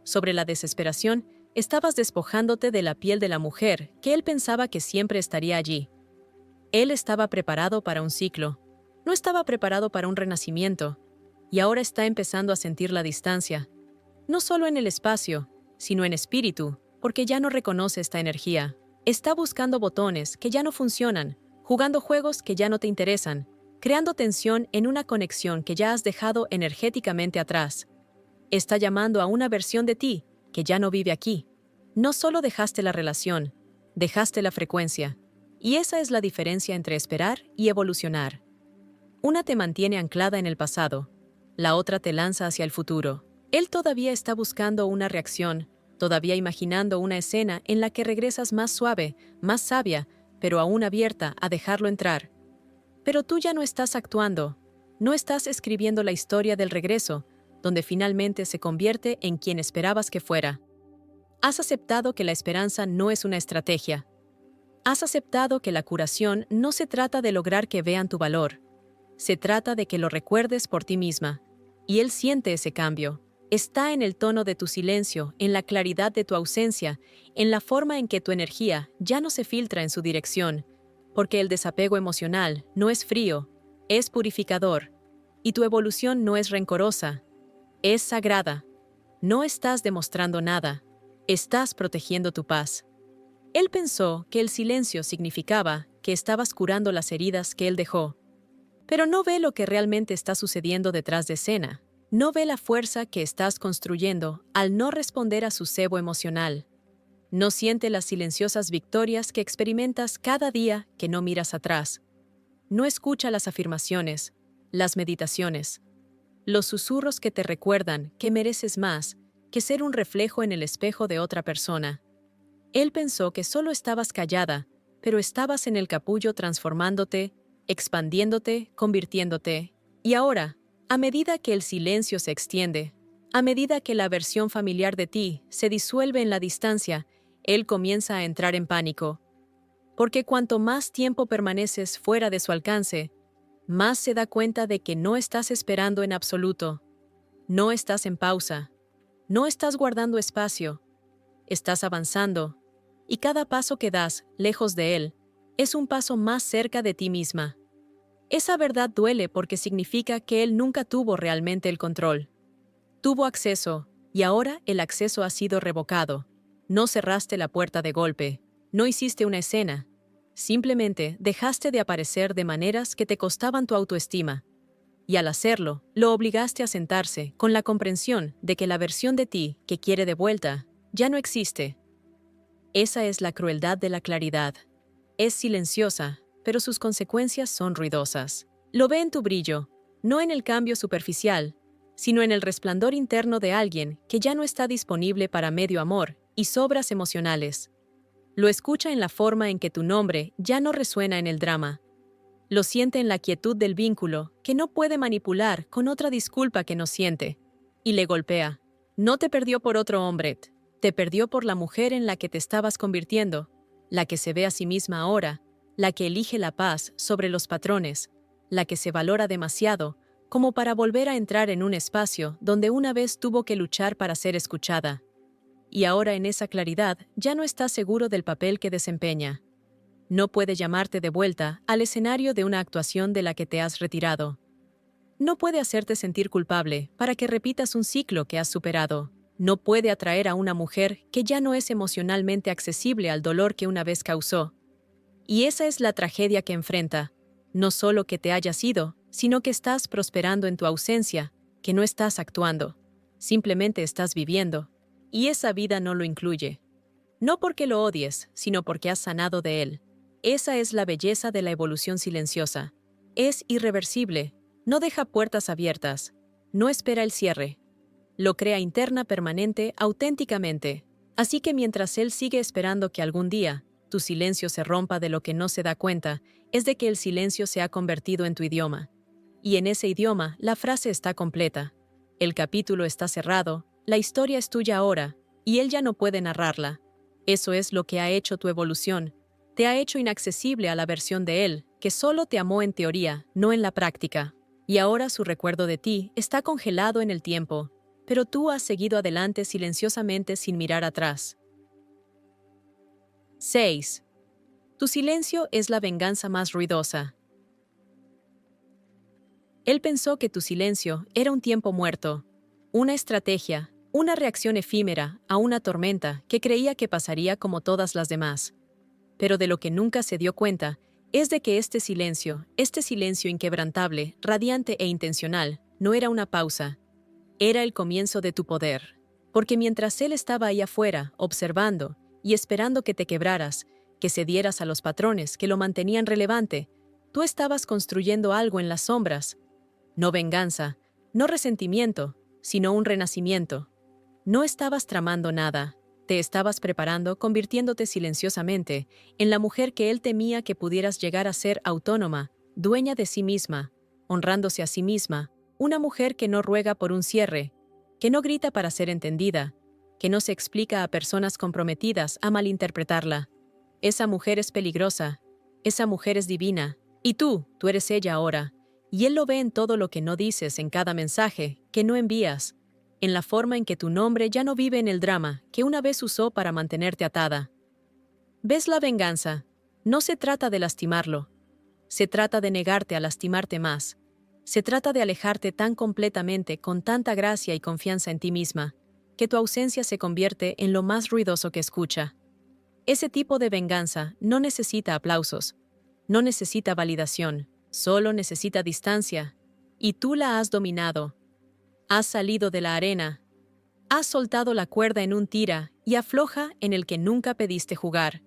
Sobre la desesperación, estabas despojándote de la piel de la mujer que él pensaba que siempre estaría allí. Él estaba preparado para un ciclo, no estaba preparado para un renacimiento, y ahora está empezando a sentir la distancia, no solo en el espacio, sino en espíritu, porque ya no reconoce esta energía. Está buscando botones que ya no funcionan, jugando juegos que ya no te interesan, creando tensión en una conexión que ya has dejado energéticamente atrás. Está llamando a una versión de ti que ya no vive aquí. No solo dejaste la relación, dejaste la frecuencia. Y esa es la diferencia entre esperar y evolucionar. Una te mantiene anclada en el pasado, la otra te lanza hacia el futuro. Él todavía está buscando una reacción, todavía imaginando una escena en la que regresas más suave, más sabia, pero aún abierta a dejarlo entrar. Pero tú ya no estás actuando, no estás escribiendo la historia del regreso, donde finalmente se convierte en quien esperabas que fuera. Has aceptado que la esperanza no es una estrategia. Has aceptado que la curación no se trata de lograr que vean tu valor. Se trata de que lo recuerdes por ti misma. Y él siente ese cambio. Está en el tono de tu silencio, en la claridad de tu ausencia, en la forma en que tu energía ya no se filtra en su dirección, porque el desapego emocional no es frío, es purificador, y tu evolución no es rencorosa, es sagrada. No estás demostrando nada, estás protegiendo tu paz. Él pensó que el silencio significaba que estabas curando las heridas que él dejó, pero no ve lo que realmente está sucediendo detrás de escena. No ve la fuerza que estás construyendo al no responder a su cebo emocional. No siente las silenciosas victorias que experimentas cada día que no miras atrás. No escucha las afirmaciones, las meditaciones, los susurros que te recuerdan que mereces más que ser un reflejo en el espejo de otra persona. Él pensó que solo estabas callada, pero estabas en el capullo transformándote, expandiéndote, convirtiéndote. Y ahora, a medida que el silencio se extiende, a medida que la versión familiar de ti se disuelve en la distancia, él comienza a entrar en pánico. Porque cuanto más tiempo permaneces fuera de su alcance, más se da cuenta de que no estás esperando en absoluto. No estás en pausa. No estás guardando espacio. Estás avanzando. Y cada paso que das, lejos de él, es un paso más cerca de ti misma. Esa verdad duele porque significa que él nunca tuvo realmente el control. Tuvo acceso, y ahora el acceso ha sido revocado. No cerraste la puerta de golpe, no hiciste una escena. Simplemente dejaste de aparecer de maneras que te costaban tu autoestima. Y al hacerlo, lo obligaste a sentarse con la comprensión de que la versión de ti que quiere de vuelta ya no existe. Esa es la crueldad de la claridad. Es silenciosa, pero sus consecuencias son ruidosas. Lo ve en tu brillo, no en el cambio superficial, sino en el resplandor interno de alguien que ya no está disponible para medio amor y sobras emocionales. Lo escucha en la forma en que tu nombre ya no resuena en el drama. Lo siente en la quietud del vínculo que no puede manipular con otra disculpa que no siente. Y le golpea. No te perdió por otro hombre, te perdió por la mujer en la que te estabas convirtiendo, la que se ve a sí misma ahora, la que elige la paz sobre los patrones, la que se valora demasiado como para volver a entrar en un espacio donde una vez tuvo que luchar para ser escuchada. y ahora en esa claridad ya no estás seguro del papel que desempeña. No puede llamarte de vuelta al escenario de una actuación de la que te has retirado. No puede hacerte sentir culpable para que repitas un ciclo que has superado. No puede atraer a una mujer que ya no es emocionalmente accesible al dolor que una vez causó. Y esa es la tragedia que enfrenta. No solo que te hayas ido, sino que estás prosperando en tu ausencia, que no estás actuando. Simplemente estás viviendo. Y esa vida no lo incluye. No porque lo odies, sino porque has sanado de él. Esa es la belleza de la evolución silenciosa. Es irreversible, no deja puertas abiertas, no espera el cierre. Lo crea interna, permanente, auténticamente. Así que mientras él sigue esperando que algún día tu silencio se rompa, de lo que no se da cuenta es de que el silencio se ha convertido en tu idioma. Y en ese idioma la frase está completa. El capítulo está cerrado, la historia es tuya ahora, y él ya no puede narrarla. Eso es lo que ha hecho tu evolución. Te ha hecho inaccesible a la versión de él, que solo te amó en teoría, no en la práctica. Y ahora su recuerdo de ti está congelado en el tiempo, pero tú has seguido adelante silenciosamente sin mirar atrás. 6. Tu silencio es la venganza más ruidosa. Él pensó que tu silencio era un tiempo muerto, una estrategia, una reacción efímera a una tormenta que creía que pasaría como todas las demás. Pero de lo que nunca se dio cuenta es de que este silencio inquebrantable, radiante e intencional, no era una pausa, era el comienzo de tu poder. Porque mientras él estaba ahí afuera, observando y esperando que te quebraras, que cedieras a los patrones que lo mantenían relevante, tú estabas construyendo algo en las sombras. No venganza, no resentimiento, sino un renacimiento. No estabas tramando nada. Te estabas preparando, convirtiéndote silenciosamente en la mujer que él temía que pudieras llegar a ser, autónoma, dueña de sí misma, honrándose a sí misma, una mujer que no ruega por un cierre, que no grita para ser entendida, que no se explica a personas comprometidas a malinterpretarla. Esa mujer es peligrosa, esa mujer es divina, y tú eres ella ahora, y él lo ve en todo lo que no dices, en cada mensaje que no envías, en la forma en que tu nombre ya no vive en el drama que una vez usó para mantenerte atada. ¿Ves la venganza? No se trata de lastimarlo. Se trata de negarte a lastimarte más. Se trata de alejarte tan completamente, con tanta gracia y confianza en ti misma, que tu ausencia se convierte en lo más ruidoso que escucha. Ese tipo de venganza no necesita aplausos, no necesita validación, solo necesita distancia. Y tú la has dominado. Has salido de la arena. Has soltado la cuerda en un tira y afloja en el que nunca pediste jugar.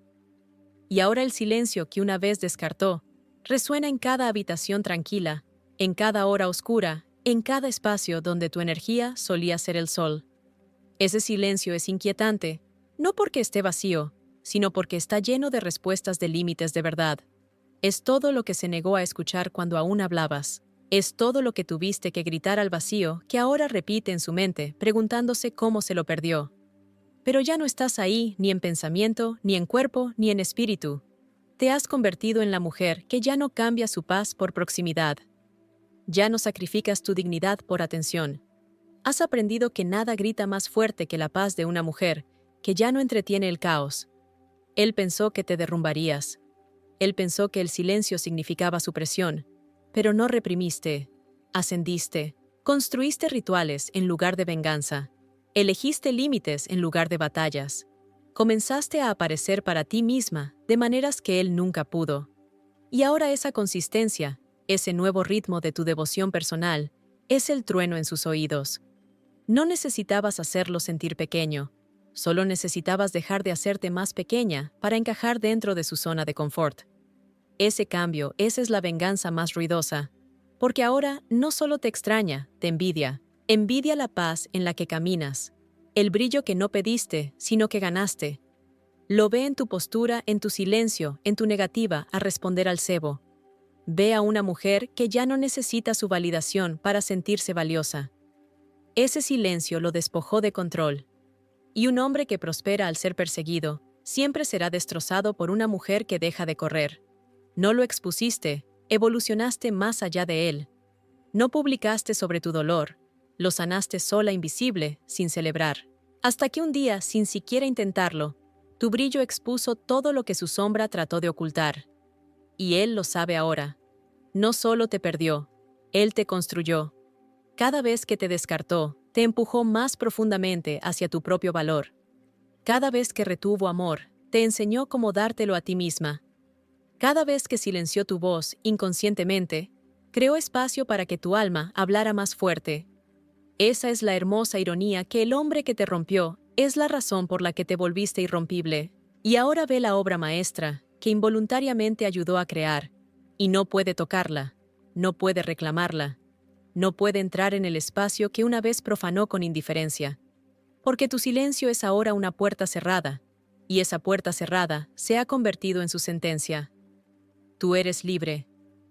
Y ahora el silencio que una vez descartó resuena en cada habitación tranquila, en cada hora oscura, en cada espacio donde tu energía solía ser el sol. Ese silencio es inquietante, no porque esté vacío, sino porque está lleno de respuestas de límites de verdad. Es todo lo que se negó a escuchar cuando aún hablabas. Es todo lo que tuviste que gritar al vacío que ahora repite en su mente, preguntándose cómo se lo perdió. Pero ya no estás ahí, ni en pensamiento, ni en cuerpo, ni en espíritu. Te has convertido en la mujer que ya no cambia su paz por proximidad. Ya no sacrificas tu dignidad por atención. Has aprendido que nada grita más fuerte que la paz de una mujer, que ya no entretiene el caos. Él pensó que te derrumbarías. Él pensó que el silencio significaba supresión, pero no reprimiste, ascendiste, construiste rituales en lugar de venganza, elegiste límites en lugar de batallas, comenzaste a aparecer para ti misma de maneras que él nunca pudo. Y ahora esa consistencia, ese nuevo ritmo de tu devoción personal, es el trueno en sus oídos. No necesitabas hacerlo sentir pequeño, solo necesitabas dejar de hacerte más pequeña para encajar dentro de su zona de confort. Ese cambio, esa es la venganza más ruidosa, porque ahora no solo te extraña, te envidia. Envidia la paz en la que caminas, el brillo que no pediste, sino que ganaste. Lo ve en tu postura, en tu silencio, en tu negativa a responder al cebo. Ve a una mujer que ya no necesita su validación para sentirse valiosa. Ese silencio lo despojó de control. Y un hombre que prospera al ser perseguido, siempre será destrozado por una mujer que deja de correr. No lo expusiste, evolucionaste más allá de él. No publicaste sobre tu dolor, lo sanaste sola, invisible, sin celebrar. Hasta que un día, sin siquiera intentarlo, tu brillo expuso todo lo que su sombra trató de ocultar. Y él lo sabe ahora. No solo te perdió, él te construyó. Cada vez que te descartó, te empujó más profundamente hacia tu propio valor. Cada vez que retuvo amor, te enseñó cómo dártelo a ti misma. Cada vez que silenció tu voz inconscientemente, creó espacio para que tu alma hablara más fuerte. Esa es la hermosa ironía que el hombre que te rompió es la razón por la que te volviste irrompible. Y ahora ve la obra maestra que involuntariamente ayudó a crear, y no puede tocarla, no puede reclamarla, no puede entrar en el espacio que una vez profanó con indiferencia. Porque tu silencio es ahora una puerta cerrada, y esa puerta cerrada se ha convertido en su sentencia. Tú eres libre.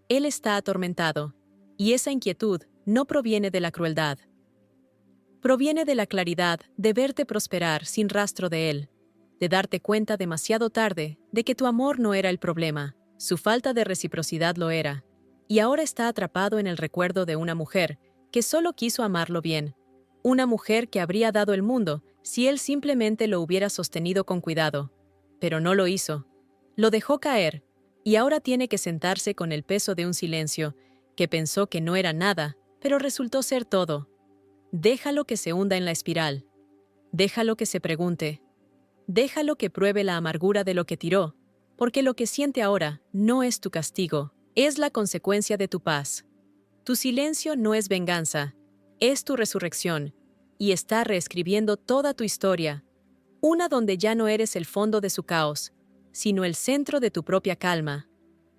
Él está atormentado, y esa inquietud no proviene de la crueldad. Proviene de la claridad de verte prosperar sin rastro de él, de darte cuenta demasiado tarde de que tu amor no era el problema, su falta de reciprocidad lo era, y ahora está atrapado en el recuerdo de una mujer que solo quiso amarlo bien, una mujer que habría dado el mundo si él simplemente lo hubiera sostenido con cuidado, pero no lo hizo. Lo dejó caer, y ahora tiene que sentarse con el peso de un silencio que pensó que no era nada, pero resultó ser todo. Déjalo que se hunda en la espiral. Déjalo que se pregunte. Déjalo que pruebe la amargura de lo que tiró, porque lo que siente ahora no es tu castigo, es la consecuencia de tu paz. Tu silencio no es venganza, es tu resurrección, y está reescribiendo toda tu historia, una donde ya no eres el fondo de su caos, sino el centro de tu propia calma,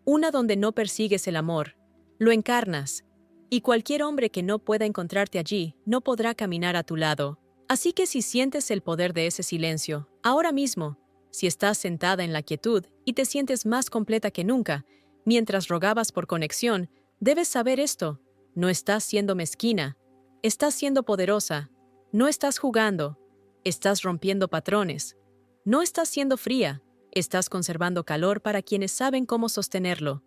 una donde no persigues el amor, lo encarnas, y cualquier hombre que no pueda encontrarte allí no podrá caminar a tu lado. Así que si sientes el poder de ese silencio, ahora mismo, si estás sentada en la quietud y te sientes más completa que nunca, mientras rogabas por conexión, debes saber esto: no estás siendo mezquina, estás siendo poderosa, no estás jugando, estás rompiendo patrones, no estás siendo fría, estás conservando calor para quienes saben cómo sostenerlo.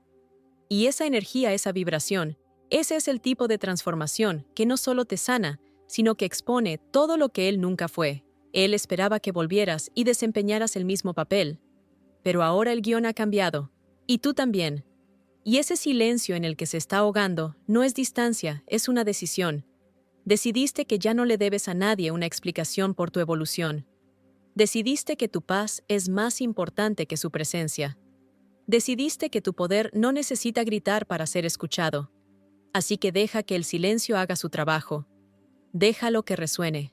Y esa energía, esa vibración, ese es el tipo de transformación que no solo te sana, sino que expone todo lo que él nunca fue. Él esperaba que volvieras y desempeñaras el mismo papel. Pero ahora el guión ha cambiado. Y tú también. Y ese silencio en el que se está ahogando no es distancia, es una decisión. Decidiste que ya no le debes a nadie una explicación por tu evolución. Decidiste que tu paz es más importante que su presencia. Decidiste que tu poder no necesita gritar para ser escuchado. Así que deja que el silencio haga su trabajo. Déjalo que resuene.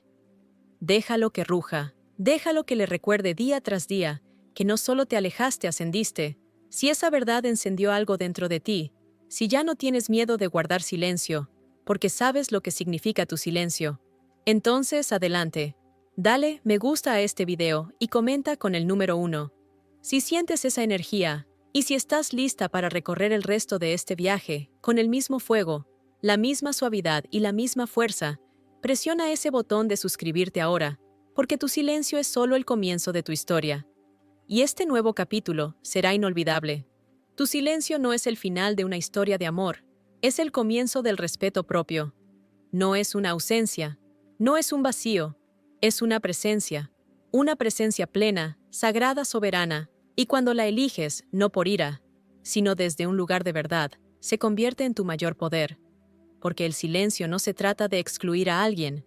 Déjalo que ruja. Déjalo que le recuerde día tras día que no solo te alejaste, ascendiste. Si esa verdad encendió algo dentro de ti, si ya no tienes miedo de guardar silencio, porque sabes lo que significa tu silencio, entonces adelante. Dale me gusta a este video y comenta con el número 1. Si sientes esa energía, y si estás lista para recorrer el resto de este viaje, con el mismo fuego, la misma suavidad y la misma fuerza, presiona ese botón de suscribirte ahora, porque tu silencio es solo el comienzo de tu historia. Y este nuevo capítulo será inolvidable. Tu silencio no es el final de una historia de amor, es el comienzo del respeto propio. No es una ausencia, no es un vacío, es una presencia plena, sagrada, soberana, y cuando la eliges, no por ira, sino desde un lugar de verdad, se convierte en tu mayor poder. Porque el silencio no se trata de excluir a alguien,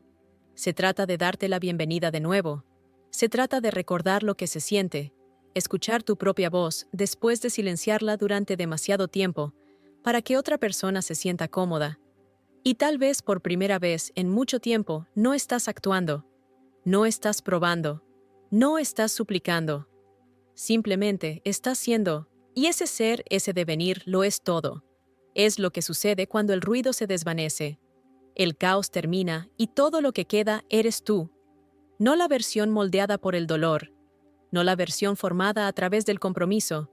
se trata de darte la bienvenida de nuevo, se trata de recordar lo que se siente, escuchar tu propia voz después de silenciarla durante demasiado tiempo, para que otra persona se sienta cómoda. Y tal vez por primera vez en mucho tiempo no estás actuando, no estás probando, no estás suplicando. Simplemente estás siendo, y ese ser, ese devenir, lo es todo. Es lo que sucede cuando el ruido se desvanece. El caos termina y todo lo que queda eres tú. No la versión moldeada por el dolor, no la versión formada a través del compromiso,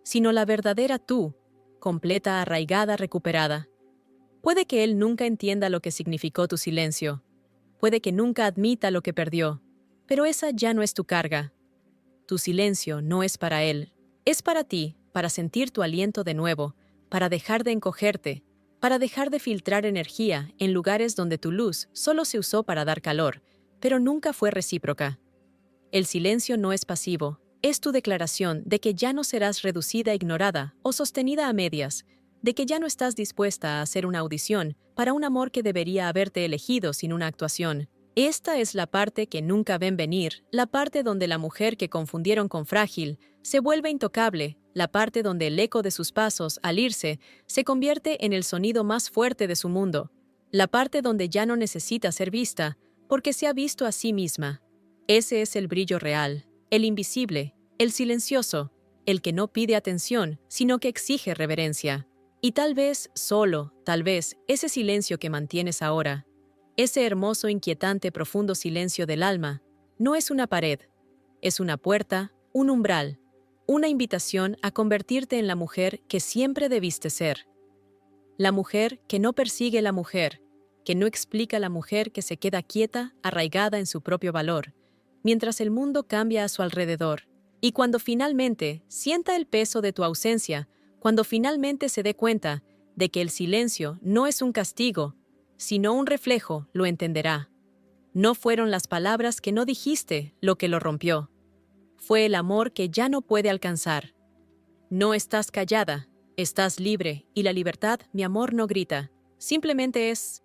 sino la verdadera tú, completa, arraigada, recuperada. Puede que él nunca entienda lo que significó tu silencio, puede que nunca admita lo que perdió, pero esa ya no es tu carga. Tu silencio no es para él, es para ti, para sentir tu aliento de nuevo, para dejar de encogerte, para dejar de filtrar energía en lugares donde tu luz solo se usó para dar calor, pero nunca fue recíproca. El silencio no es pasivo, es tu declaración de que ya no serás reducida, ignorada o sostenida a medias, de que ya no estás dispuesta a hacer una audición para un amor que debería haberte elegido sin una actuación. Esta es la parte que nunca ven venir, la parte donde la mujer que confundieron con frágil se vuelve intocable, la parte donde el eco de sus pasos, al irse, se convierte en el sonido más fuerte de su mundo, la parte donde ya no necesita ser vista, porque se ha visto a sí misma. Ese es el brillo real, el invisible, el silencioso, el que no pide atención, sino que exige reverencia. Y tal vez, solo, tal vez, ese silencio que mantienes ahora, ese hermoso, inquietante, profundo silencio del alma, no es una pared, es una puerta, un umbral, una invitación a convertirte en la mujer que siempre debiste ser. La mujer que no persigue la mujer, que no explica la mujer que se queda quieta, arraigada en su propio valor, mientras el mundo cambia a su alrededor. Y cuando finalmente sienta el peso de tu ausencia, cuando finalmente se dé cuenta de que el silencio no es un castigo, sino un reflejo, lo entenderá. No fueron las palabras que no dijiste lo que lo rompió. Fue el amor que ya no puede alcanzar. No estás callada, estás libre, y la libertad, mi amor, no grita. Simplemente es